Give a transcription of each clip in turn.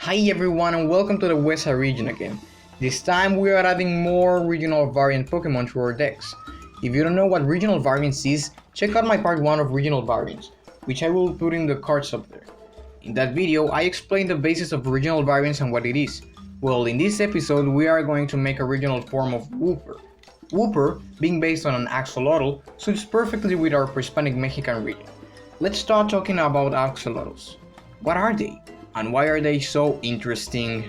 Hi everyone and welcome to the West region again. This time we are adding more regional variant Pokemon to our decks. If you don't know what regional variants is, check out my part 1 of regional variants, which I will put in the cards up there. In that video, I explained the basis of regional variants and what it is. Well, in this episode we are going to make a regional form of Wooper. Wooper, being based on an Axolotl, suits perfectly with our Hispanic Mexican region. Let's start talking about Axolotls. What are they? And why are they so interesting?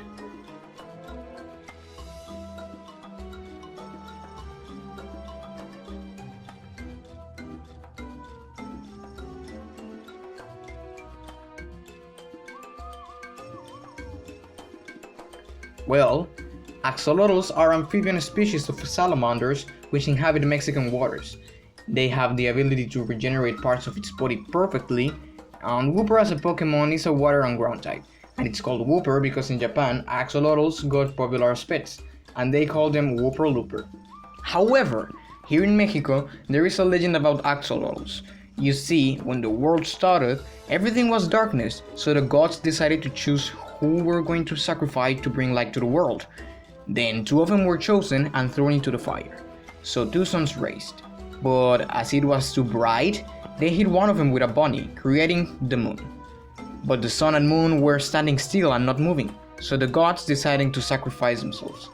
Well, axolotls are amphibian species of salamanders which inhabit Mexican waters. They have the ability to regenerate parts of its body perfectly, and Wooper as a Pokemon is a water and ground type, and it's called Wooper because in Japan, axolotls got popular as pets, and they call them Wooper Looper. However, here in Mexico, there is a legend about axolotls. You see, when the world started, everything was darkness, so the gods decided to choose who were going to sacrifice to bring light to the world. Then 2 of them were chosen and thrown into the fire. So 2 suns raised. But as it was too bright, they hit one of them with a bunny, creating the moon. But the sun and moon were standing still and not moving, so the gods decided to sacrifice themselves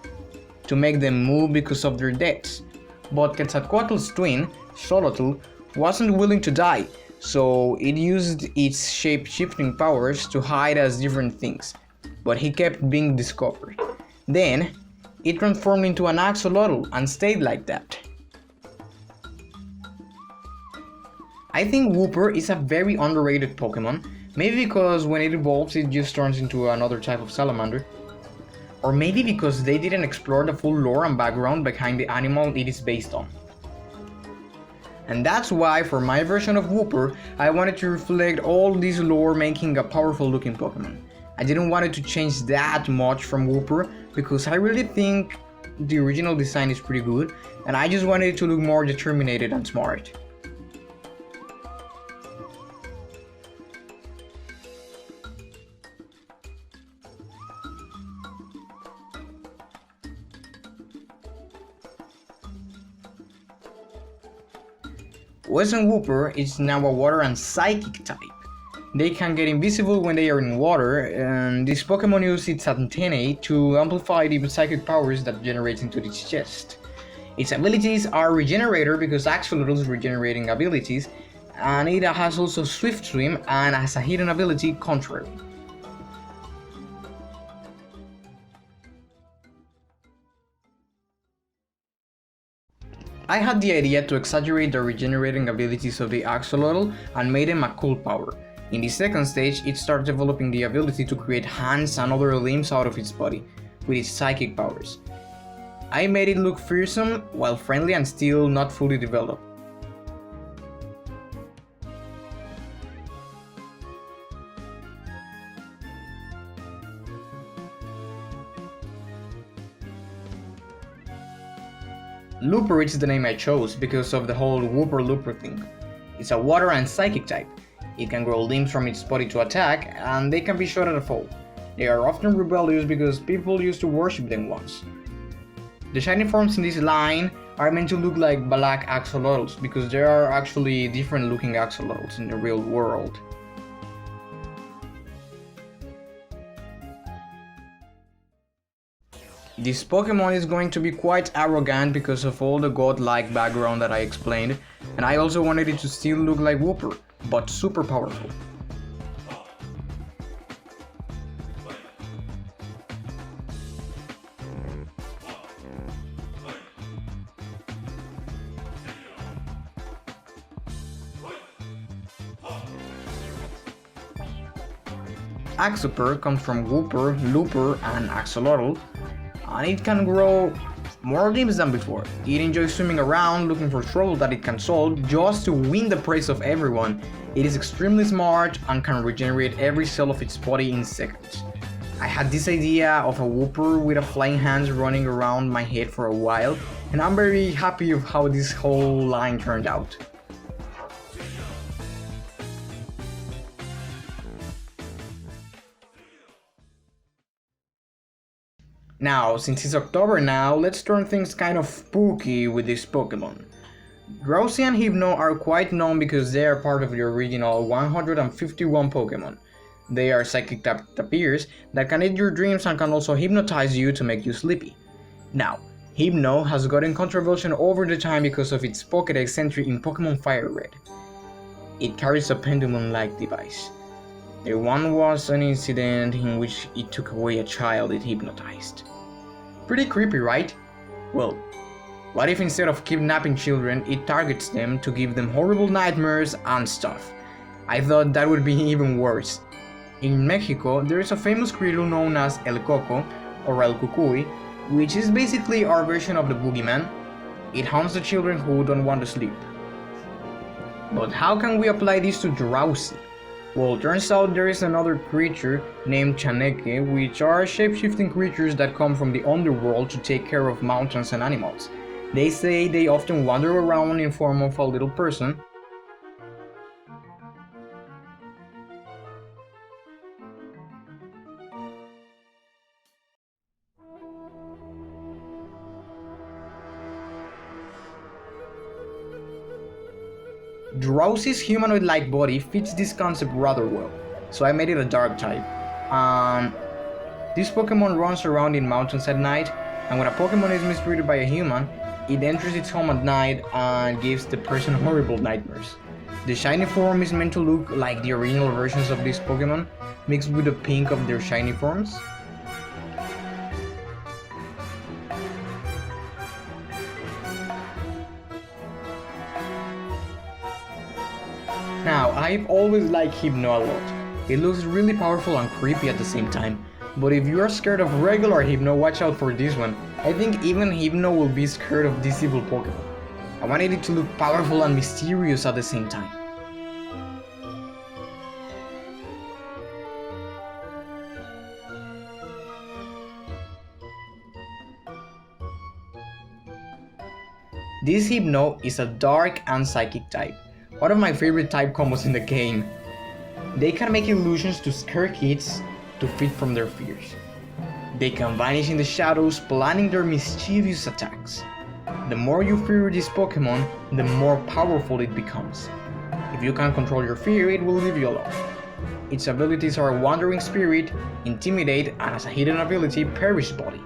to make them move because of their deaths. But Quetzalcoatl's twin, Axolotl, wasn't willing to die, so it used its shape-shifting powers to hide as different things, but he kept being discovered. Then, it transformed into an axolotl and stayed like that. I think Wooper is a very underrated Pokemon, maybe because when it evolves it just turns into another type of salamander. Or maybe because they didn't explore the full lore and background behind the animal it is based on. And that's why for my version of Wooper, I wanted to reflect all this lore making a powerful looking Pokemon. I didn't want it to change that much from Wooper because I really think the original design is pretty good and I just wanted it to look more determined and smart. Western Wooper is now a water and psychic type. They can get invisible when they are in water, and this Pokemon uses its antennae to amplify the psychic powers that generates into its chest. Its abilities are Regenerator because Axolotl's regenerating abilities, and it has also Swift Swim and has a hidden ability Contrary. I had the idea to exaggerate the regenerating abilities of the Axolotl and made them a cool power. In the second stage, it started developing the ability to create hands and other limbs out of its body, with its psychic powers. I made it look fearsome, while friendly and still not fully developed. Looper is the name I chose because of the whole Wooper Looper thing. It's a water and psychic type. It can grow limbs from its body to attack, and they can be shot at a fall. They are often rebellious because people used to worship them once. The shiny forms in this line are meant to look like black axolotls because there are actually different looking axolotls in the real world. This Pokemon is going to be quite arrogant because of all the godlike background that I explained, and I also wanted it to still look like Wooper, but super powerful. Axoper comes from Wooper, Looper, and Axolotl, and it can grow more limbs than before. It enjoys swimming around looking for trouble that it can solve just to win the praise of everyone. It is extremely smart and can regenerate every cell of its body in seconds. I had this idea of a Wooper with a flying hands running around my head for a while, and I'm very happy of how this whole line turned out. Now, since it's October now, let's turn things kind of spooky with this Pokemon. Drowsy and Hypno are quite known because they are part of the original 151 Pokemon. They are psychic tapirs that can eat your dreams and can also hypnotize you to make you sleepy. Now, Hypno has gotten controversial over the time because of its Pokédex entry in Pokémon Fire Red. It carries a pendulum-like device. There one was an incident in which it took away a child it hypnotized. Pretty creepy, right? Well, what if instead of kidnapping children, it targets them to give them horrible nightmares and stuff? I thought that would be even worse. In Mexico, there is a famous creature known as El Coco, or El Cucuy, which is basically our version of the boogeyman. It haunts the children who don't want to sleep. But how can we apply this to Drowsy? Well, turns out there is another creature named Chaneke, which are shape-shifting creatures that come from the underworld to take care of mountains and animals. They say they often wander around in form of a little person. Drowsy's humanoid-like body fits this concept rather well, so I made it a dark type. This Pokemon runs around in mountains at night, and when a Pokemon is mistreated by a human, it enters its home at night and gives the person horrible nightmares. The shiny form is meant to look like the original versions of these Pokemon, mixed with the pink of their shiny forms. Now, I've always liked Hypno a lot. It looks really powerful and creepy at the same time. But if you are scared of regular Hypno, watch out for this one. I think even Hypno will be scared of this evil Pokemon. I wanted it to look powerful and mysterious at the same time. This Hypno is a dark and psychic type. One of my favorite type combos in the game. They can make illusions to scare kids to feed from their fears. They can vanish in the shadows, planning their mischievous attacks. The more you fear this Pokemon, the more powerful it becomes. If you can't control your fear, it will leave you alone. Its abilities are Wandering Spirit, Intimidate, and as a hidden ability, Perish Body.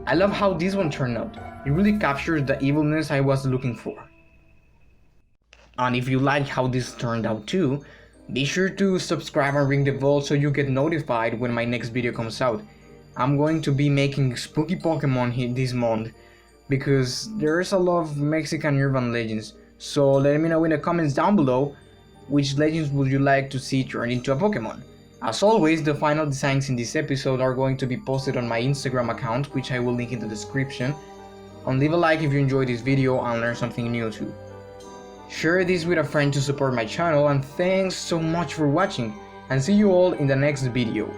I love how this one turned out. It really captures the evilness I was looking for. And if you like how this turned out too, be sure to subscribe and ring the bell so you get notified when my next video comes out. I'm going to be making spooky Pokemon this month because there's a lot of Mexican urban legends. So let me know in the comments down below which legends would you like to see turned into a Pokemon. As always, the final designs in this episode are going to be posted on my Instagram account, which I will link in the description. And leave a like if you enjoyed this video and learned something new too. Share this with a friend to support my channel, and thanks so much for watching, and see you all in the next video.